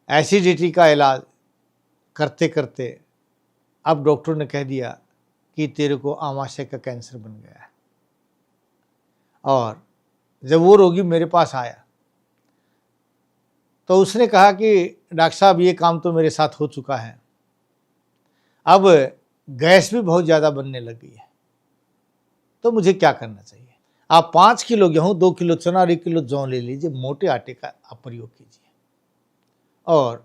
Acidity का इलाज करते करते अब डॉक्टर ने कह दिया कि तेरे को आमाशय का कैंसर बन गया है। और जब वो रोगी मेरे पास आया तो उसने कहा कि डॉक्टर साहब ये काम तो मेरे साथ हो चुका है, अब गैस भी बहुत ज़्यादा बनने लगी है, तो मुझे क्या करना चाहिए? आप 5 किलो गेहूँ, 2 किलो चना और 1 किलो जौ ले लीजिए, मोटे आटे का आप प्रयोग कीजिए। और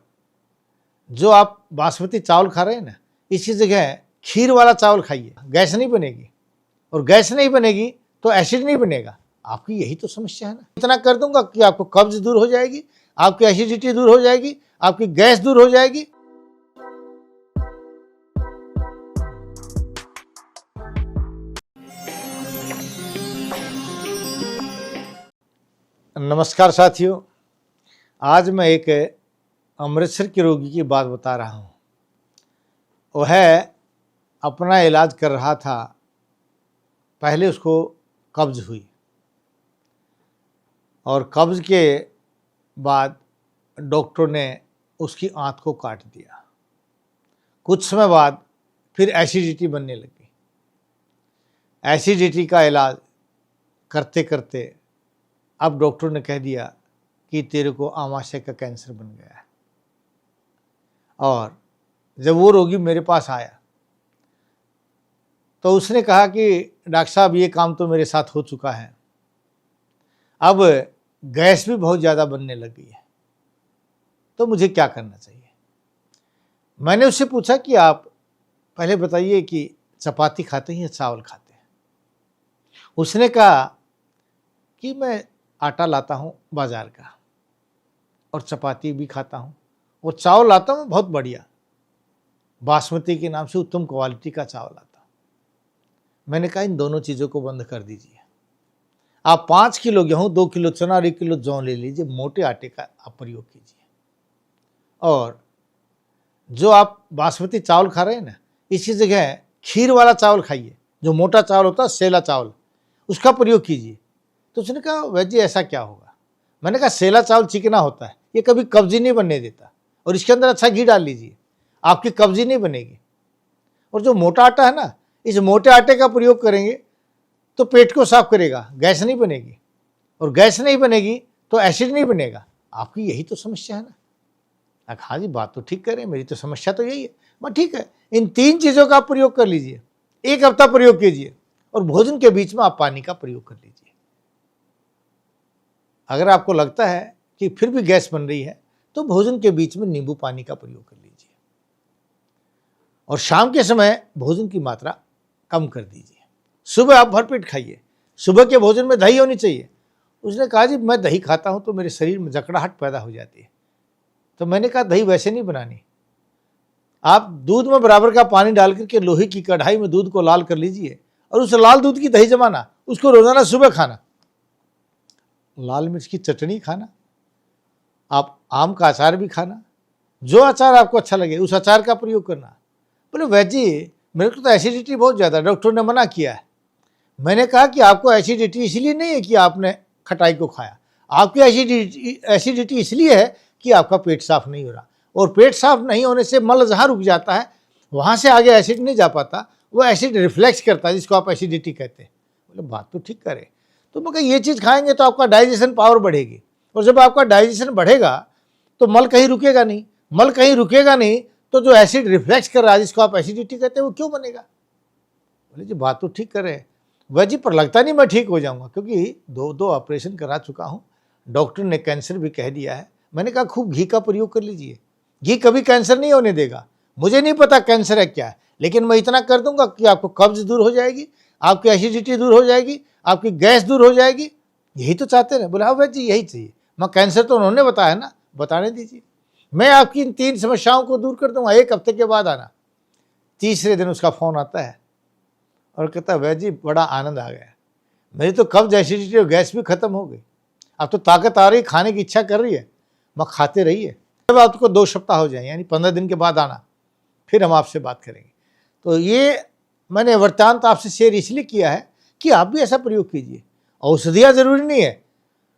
जो आप बासमती चावल खा रहे हैं ना, इसी जगह खीर वाला चावल खाइए, गैस नहीं बनेगी। और गैस नहीं बनेगी तो एसिड नहीं बनेगा। आपकी यही तो समस्या है ना। इतना कर दूंगा कि आपको कब्ज दूर हो जाएगी, आपकी एसिडिटी दूर हो जाएगी, आपकी गैस दूर हो जाएगी। नमस्कार साथियों, आज मैं एक अमृतसर के रोगी की बात बता रहा हूँ। वह अपना इलाज कर रहा था, पहले उसको कब्ज हुई और कब्ज के बाद डॉक्टर ने उसकी आंत को काट दिया। कुछ समय बाद फिर एसिडिटी बनने लगी। एसिडिटी का इलाज करते करते अब डॉक्टर ने कह दिया कि तेरे को आमाशय का कैंसर बन गया है। और जब वो रोगी मेरे पास आया तो उसने कहा कि डॉक्टर साहब ये काम तो मेरे साथ हो चुका है, अब गैस भी बहुत ज़्यादा बनने लगी है, तो मुझे क्या करना चाहिए? मैंने उससे पूछा कि आप पहले बताइए कि चपाती खाते हैं या चावल खाते हैं? उसने कहा कि मैं आटा लाता हूँ बाज़ार का और चपाती भी खाता हूँ और चावल लाता हूँ बहुत बढ़िया, बासमती के नाम से उत्तम क्वालिटी का चावल आता हूँ। मैंने कहा इन दोनों चीज़ों को बंद कर दीजिए। आप 5 किलो गेहूँ, 2 किलो चना और 1 किलो जौ ले लीजिए, मोटे आटे का आप प्रयोग कीजिए। और जो आप बासमती चावल खा रहे हैं ना, इसी जगह खीर वाला चावल खाइए, जो मोटा चावल होता है, सेला चावल, उसका प्रयोग कीजिए। तो उसने कहा वैसे ऐसा क्या होगा? मैंने कहा सेला चावल चिकना होता है, ये कभी कब्जी नहीं बनने देता, और इसके अंदर अच्छा घी डाल लीजिए, आपकी कब्जी नहीं बनेगी। और जो मोटा आटा है ना, इस मोटे आटे का प्रयोग करेंगे तो पेट को साफ करेगा, गैस नहीं बनेगी, और गैस नहीं बनेगी तो एसिड नहीं बनेगा। आपकी यही तो समस्या है ना। हाँ जी, बात तो ठीक करें, मेरी तो समस्या तो यही है। मैं ठीक है, इन 3 चीज़ों का प्रयोग कर लीजिए, 1 हफ्ता प्रयोग कीजिए, और भोजन के बीच में आप पानी का प्रयोग कर लीजिए। अगर आपको लगता है कि फिर भी गैस बन रही है तो भोजन के बीच में नींबू पानी का प्रयोग कर लीजिए, और शाम के समय भोजन की मात्रा कम कर दीजिए। सुबह आप भरपेट खाइए, सुबह के भोजन में दही होनी चाहिए। उसने कहा जी मैं दही खाता हूं तो मेरे शरीर में जकड़ाहट पैदा हो जाती है। तो मैंने कहा दही वैसे नहीं बनानी, आप दूध में बराबर का पानी डाल करके लोहे की कढ़ाई में दूध को लाल कर लीजिए, और उस लाल दूध की दही जमाना, उसको रोजाना सुबह खाना। लाल मिर्च की चटनी खाना, आप आम का अचार भी खाना, जो अचार आपको अच्छा लगे उस अचार का प्रयोग करना। बोले वैजी मेरे को तो एसिडिटी बहुत ज़्यादा, डॉक्टर ने मना किया है। मैंने कहा कि आपको एसिडिटी इसलिए नहीं है कि आपने खटाई को खाया, आपकी एसिडिटी इसलिए है कि आपका पेट साफ नहीं हो रहा, और पेट साफ नहीं होने से मल जहाँ रुक जाता है वहाँ से आगे एसिड नहीं जा पाता, वो एसिड रिफ्लेक्स करता है, जिसको आप एसिडिटी कहते हैं। बोले बात तो ठीक करे। तो मैं कहा ये चीज़ खाएंगे तो आपका डाइजेशन पावर बढ़ेगी, और जब आपका डाइजेशन बढ़ेगा तो मल कहीं रुकेगा नहीं, मल कहीं रुकेगा नहीं तो जो एसिड रिफ्लेक्स कर रहा है, जिसको आप एसिडिटी कहते हैं, वो क्यों बनेगा? बोले जी बात तो ठीक कर रहे हैं वह जी, पर लगता नहीं मैं ठीक हो जाऊंगा, क्योंकि दो ऑपरेशन करा चुका हूँ, डॉक्टर ने कैंसर भी कह दिया है। मैंने कहा खूब घी का प्रयोग कर लीजिए, घी कभी कैंसर नहीं होने देगा। मुझे नहीं पता कैंसर है क्या है, लेकिन मैं इतना कर दूंगा कि आपको कब्ज दूर हो जाएगी, आपकी एसिडिटी दूर हो जाएगी, आपकी गैस दूर हो जाएगी। यही तो चाहते रहे। बोले हाँ भाई जी यही चाहिए। मैं कैंसर तो उन्होंने बताया ना, बताने दीजिए, मैं आपकी इन 3 समस्याओं को दूर कर दूंगा, 1 हफ्ते के बाद आना। तीसरे दिन उसका फ़ोन आता है और कहता है वैद जी बड़ा आनंद आ गया, मेरी तो कब्ज, एसिडिटी और गैस भी खत्म हो गई, अब तो ताकत आ रही, खाने की इच्छा कर रही है। मैं खाते रहिए, जब आपको 2 सप्ताह हो जाए, यानी 15 दिन के बाद आना, फिर हम आपसे बात करेंगे। तो ये मैंने वृत्तांत आपसे शेयर इसलिए किया है कि आप भी ऐसा प्रयोग कीजिए। औषधियाँ ज़रूरी नहीं है,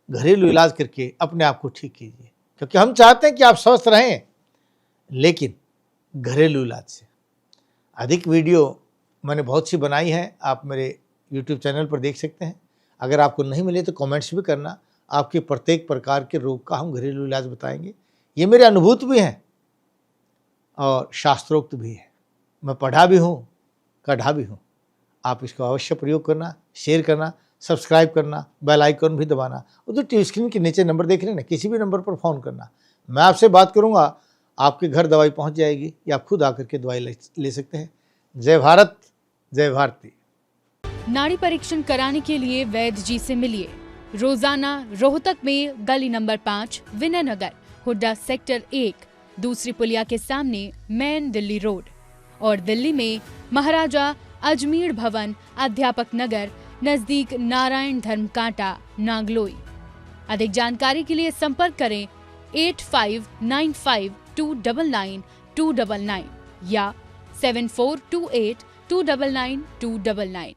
घरेलू इलाज करके अपने आप को ठीक कीजिए। क्योंकि हम चाहते हैं कि आप स्वस्थ रहें, लेकिन घरेलू इलाज से। अधिक वीडियो मैंने बहुत सी बनाई है, आप मेरे YouTube चैनल पर देख सकते हैं। अगर आपको नहीं मिले तो कमेंट्स भी करना, आपके प्रत्येक प्रकार के रोग का हम घरेलू इलाज बताएंगे। ये मेरे अनुभूत भी हैं और शास्त्रोक्त भी है। मैं पढ़ा भी हूँ, कढ़ा भी हूँ। आप इसको अवश्य प्रयोग करना, शेयर करना, सब्सक्राइब करना, बेल आइकन भी दबाना। उधर टीवी स्क्रीन के नीचे नंबर देख रहे हैं ना, किसी भी नंबर पर फ़ोन करना, मैं आपसे बात करूँगा, आपके घर दवाई पहुँच जाएगी या आप खुद आकर के दवाई ले सकते हैं। जय भारत, जय भारती। नाड़ी परीक्षण कराने के लिए वैद्य जी से मिलिए रोजाना रोहतक में गली नंबर 5, विनय नगर, हुड्डा सेक्टर 1, दूसरी पुलिया के सामने, मेन दिल्ली रोड, और दिल्ली में महाराजा अजमेर भवन, अध्यापक नगर, नजदीक नारायण धर्म कांटा, नागलोई। अधिक जानकारी के लिए संपर्क करें 8595299299 या 7428299299।